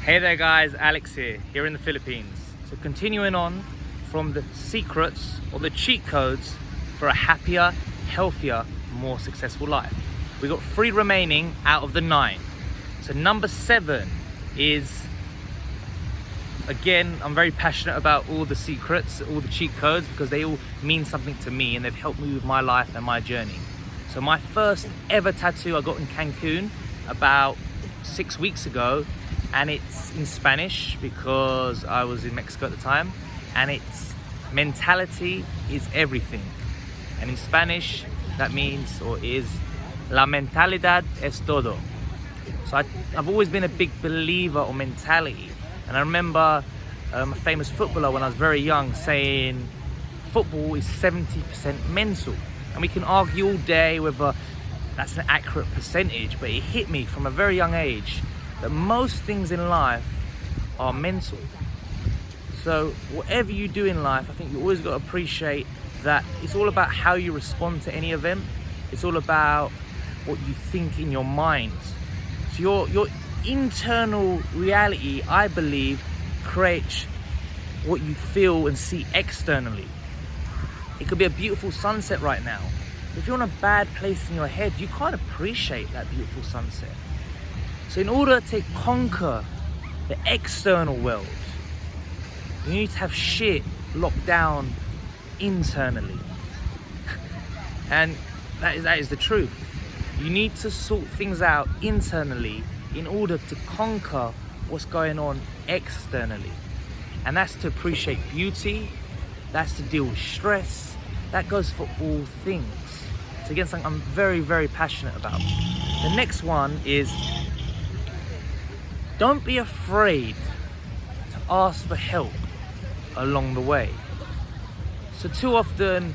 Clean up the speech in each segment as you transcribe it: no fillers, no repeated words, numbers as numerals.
Hey there guys, Alex here in the Philippines. So continuing on from the secrets or the cheat codes for a happier, healthier, more successful life. We got 3 remaining out of the 9. So number 7 is, again, I'm very passionate about all the secrets, all the cheat codes, because they all mean something to me and they've helped me with my life and my journey. So my first ever tattoo I got in Cancun about 6 weeks ago, and it's in Spanish because I was in Mexico at the time, and it's mentality is everything. And in Spanish that means, or is, la mentalidad es todo. So I've always been a big believer on mentality, and I remember a famous footballer when I was very young saying football is 70% mental. And we can argue all day whether that's an accurate percentage, but it hit me from a very young age that most things in life are mental. So whatever you do in life, I think you always got to appreciate that it's all about how you respond to any event. It's all about what you think in your mind. So your internal reality, I believe, creates what you feel and see externally. It could be a beautiful sunset right now. If you're in a bad place in your head, you can't appreciate that beautiful sunset. So in order to conquer the external world, you need to have shit locked down internally. And that is the truth. You need to sort things out internally in order to conquer what's going on externally. And that's to appreciate beauty, that's to deal with stress, that goes for all things. It's again something I'm very, very passionate about. The next one is, don't be afraid to ask for help along the way. So too often,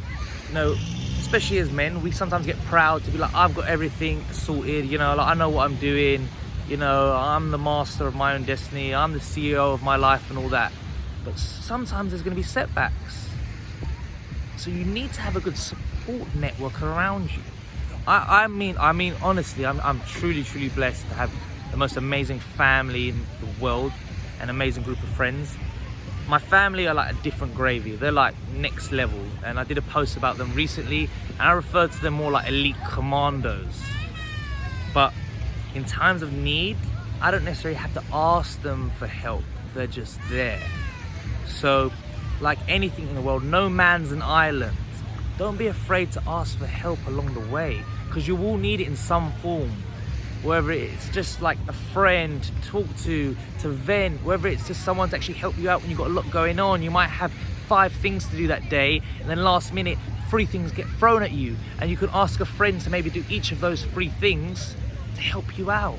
especially as men, we sometimes get proud to be like, I've got everything sorted, like I know what I'm doing, I'm the master of my own destiny, I'm the CEO of my life and all that. But sometimes there's going to be setbacks. So you need to have a good support network around you. I mean honestly, I'm truly, truly blessed to have the most amazing family in the world, an amazing group of friends. My family are like a different gravy. They're like next level, and I did a post about them recently, and I referred to them more like elite commandos. But in times of need, I don't necessarily have to ask them for help. They're just there. So like anything in the world, no man's an island. Don't be afraid to ask for help along the way, because you will need it in some form. Whether it's just like a friend to talk to vent, whether it's just someone to actually help you out when you've got a lot going on. You might have 5 things to do that day, and then last minute 3 things get thrown at you, and you can ask a friend to maybe do each of those 3 things to help you out.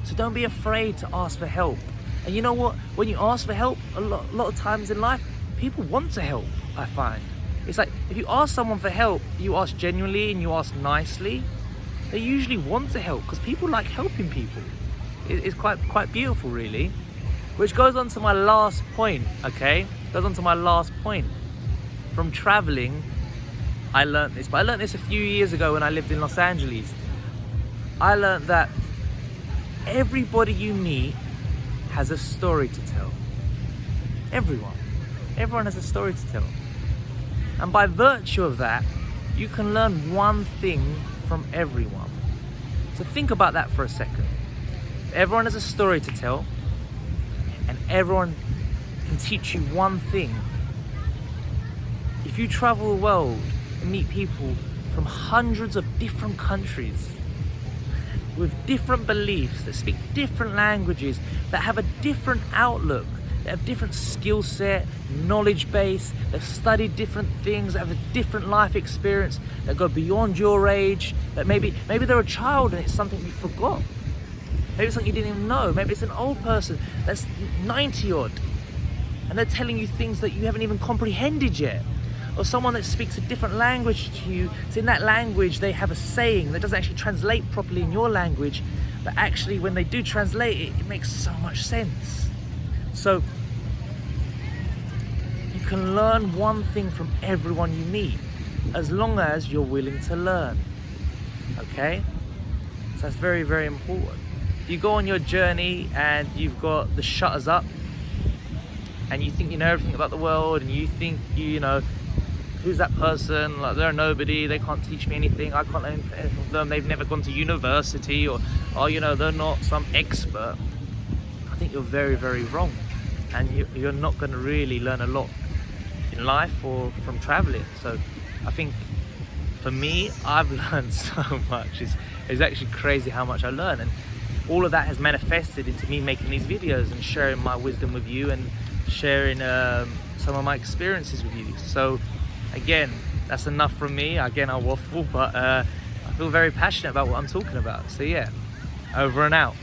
So don't be afraid to ask for help. And you know what? When you ask for help, a lot of times in life, people want to help, I find. It's like, if you ask someone for help, you ask genuinely and you ask nicely, they usually want to help, because people like helping people. It's quite beautiful, really. Which goes on to my last point, okay? Goes on to my last point. From traveling, I learned this, but I learned this a few years ago when I lived in Los Angeles. I learned that everybody you meet has a story to tell. Everyone has a story to tell. And by virtue of that, you can learn one thing from everyone. So think about that for a second. Everyone has a story to tell, and everyone can teach you one thing. If you travel the world and meet people from hundreds of different countries with different beliefs, that speak different languages, that have a different outlook, that have different skill set, knowledge base, they've studied different things, that have a different life experience, that go beyond your age, that maybe they're a child and it's something you forgot. Maybe it's something you didn't even know. Maybe it's an old person that's 90 odd and they're telling you things that you haven't even comprehended yet. Or someone that speaks a different language to you, so in that language they have a saying that doesn't actually translate properly in your language, but actually when they do translate it, it makes so much sense. So you can learn one thing from everyone you meet, as long as you're willing to learn. Okay? So that's very, very important. you go on your journey and you've got the shutters up and you think you know everything about the world, and you think you know, who's that person, like they're nobody, they can't teach me anything, I can't learn anything from them, they've never gone to university, or you know, they're not some expert. I think you're very, very wrong, and you're not going to really learn a lot in life or from traveling. So I think for me, I've learned so much. It's actually crazy how much I learn, and all of that has manifested into me making these videos and sharing my wisdom with you and sharing some of my experiences with you. So again, that's enough from me. Again, I waffle, but I feel very passionate about what I'm talking about. So yeah, over and out.